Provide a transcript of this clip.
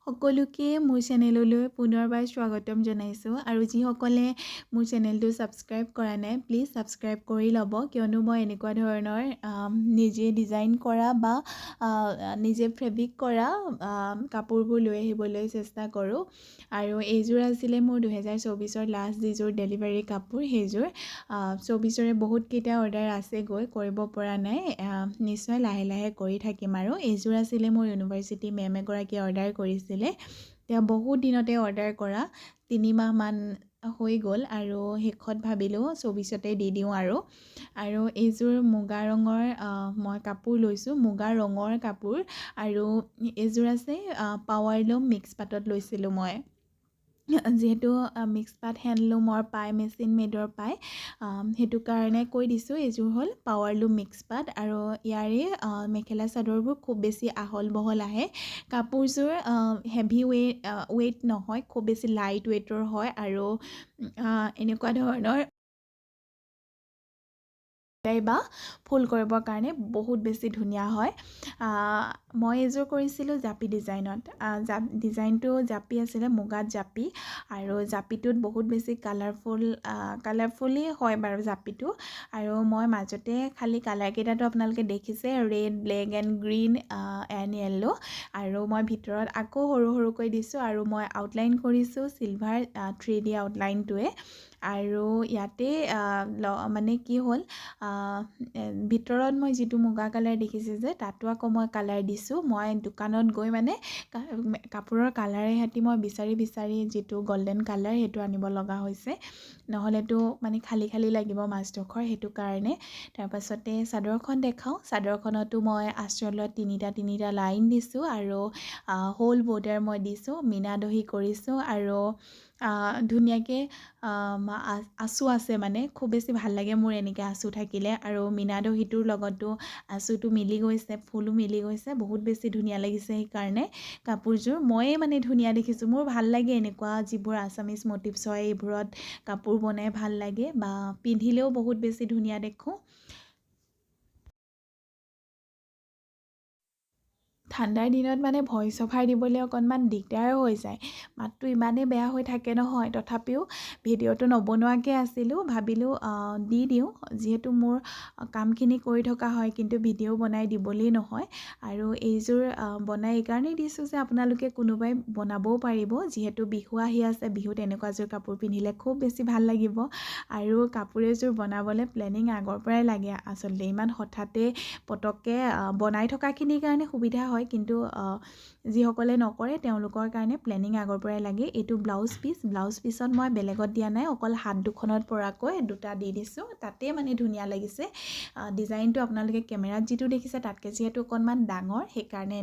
সকলোকে মোৰ চেনেললৈ পুনৰবাৰ স্বাগতম জনাইছোঁ আৰু যিসকলে মোৰ চেনেলটো ছাবস্ক্ৰাইব কৰা নাই প্লিজ ছাবস্ক্ৰাইব কৰি ল'ব কিয়নো মই এনেকুৱা ধৰণৰ নিজে ডিজাইন কৰা বা নিজে ফেব্ৰিক কৰা কাপোৰবোৰ লৈ আহিবলৈ চেষ্টা কৰোঁ আৰু এইযোৰ আছিলে মোৰ 2024ৰ লাষ্ট যিযোৰ ডেলিভাৰী কাপোৰ সেইযোৰ 24ৰে বহুতকেইটা অৰ্ডাৰ আছে গৈ কৰিব পৰা নাই নিশ্চয় লাহে লাহে কৰি থাকিম আৰু এইযোৰ আছিলে মোৰ ইউনিভাৰ্চিটি মেম এগৰাকীয়ে অৰ্ডাৰ কৰিছিল তেওঁ বহুত দিনতে অৰ্ডাৰ কৰা 3 মাহমান হৈ গ'ল আৰু শেষত ভাবিলোঁ 24তে দি দিওঁ আৰু এইযোৰ মুগা ৰঙৰ মই কাপোৰ লৈছোঁ মুগা ৰঙৰ কাপোৰ আৰু এইযোৰ আছে পাৱাৰলুম মিক্স পাটত লৈছিলোঁ মই যিহেতু মিক্স পাট হেণ্ডলুমৰ পায় মেচিন মেডৰ পায় সেইটো কাৰণে কৈ দিছোঁ এইযোৰ হ'ল পাৱাৰলুম মিক্স পাট আৰু ইয়াৰে মেখেলা চাদৰবোৰ খুব বেছি আহল বহল আহে কাপোৰযোৰ হেভি ৱেইট নহয় খুব বেছি লাইট ৱেইটৰ হয় আৰু এনেকুৱা ধৰণৰ বা ফুল কৰিবৰ কাৰণে বহুত বেছি ধুনীয়া হয় মই এইযোৰ কৰিছিলোঁ জাপি ডিজাইনত ডিজাইনটো জাপি আছিলে মুগাত জাপি আৰু জাপিটোত বহুত বেছি কালাৰফুলেই হয় বাৰু জাপিটো আৰু মই মাজতে খালি কালাৰকেইটাতো আপোনালোকে দেখিছে red black and green and yellow' আৰু মই ভিতৰত আকৌ সৰু সৰুকৈ দিছোঁ আৰু মই আউটলাইন কৰিছোঁ চিলভাৰ 3D আউটলাইনটোৱে আৰু ইয়াতে মানে কি হ'ল ভিতৰত মই যিটো মুগা কালাৰ দেখিছে যে তাতো আকৌ মই কালাৰ দিছোঁ মই দোকানত গৈ মানে কাপোৰৰ কালাৰে সৈতে মই বিচাৰি যিটো গল্ডেন কালাৰ সেইটো আনিব লগা হৈছে নহ'লেতো মানে খালী খালী লাগিব মাছডোখৰ সেইটো কাৰণে তাৰপাছতে চাদৰখন দেখাওঁ চাদৰখনতো মই আঁচলত তিনিটা লাইন দিছোঁ আৰু হোল বৰ্ডাৰ মই দিছোঁ মিনা দহি কৰিছোঁ আৰু ধুনীয়াকৈ আঁচু আছে মানে খুব বেছি ভাল লাগে মোৰ এনেকৈ আঁচু থাকিলে আৰু মিনা দহিটোৰ লগতো আঁচুটো মিলি গৈছে ফুলো মিলি গৈছে বহুত বেছি ধুনীয়া লাগিছে সেইকাৰণে কাপোৰযোৰ ময়ে মানে ধুনীয়া দেখিছোঁ মোৰ ভাল লাগে এনেকুৱা যিবোৰ আছামিজ মটিভছ হয় এইবোৰত কাপোৰ বনাই ভাল লাগে বা পিন্ধিলেও বহুত বেছি ধুনীয়া দেখোঁ ঠাণ্ডাৰ দিনত মানে ভইচ অভাৰ দিবলৈ অকণমান দিগদাৰ হৈ যায় মাতটো ইমানেই বেয়া হৈ থাকে নহয় তথাপিও ভিডিঅ'টো নবনোৱাকৈ আছিলোঁ ভাবিলোঁ দি দিওঁ যিহেতু মোৰ কামখিনি কৰি থকা হয় কিন্তু ভিডিঅ' বনাই দিবলৈ নহয় আৰু এইযোৰ বনাই এইকাৰণেই দিছোঁ যে আপোনালোকে কোনোবাই বনাবও পাৰিব যিহেতু বিহু আহি আছে বিহুত এনেকুৱাযোৰ কাপোৰ পিন্ধিলে খুব বেছি ভাল লাগিব আৰু কাপোৰ এযোৰ বনাবলৈ প্লেনিং আগৰ পৰাই লাগে আচলতে ইমান হঠাতে পটককৈ বনাই থকাখিনিৰ কাৰণে সুবিধা হয় কিন্তু যিসকলে নকৰে তেওঁলোকৰ কাৰণে প্লেনিং আগৰ পৰাই লাগে এইটো ব্লাউজ পিছত মই বেলেগত দিয়া নাই অকল হাত দুখনত পৰাকৈ দুটা দি দিছোঁ তাতে মানে ধুনীয়া লাগিছে ডিজাইনটো আপোনালোকে কেমেৰাত যিটো দেখিছে তাতকৈ যিহেতু অকণমান ডাঙৰ সেইকাৰণে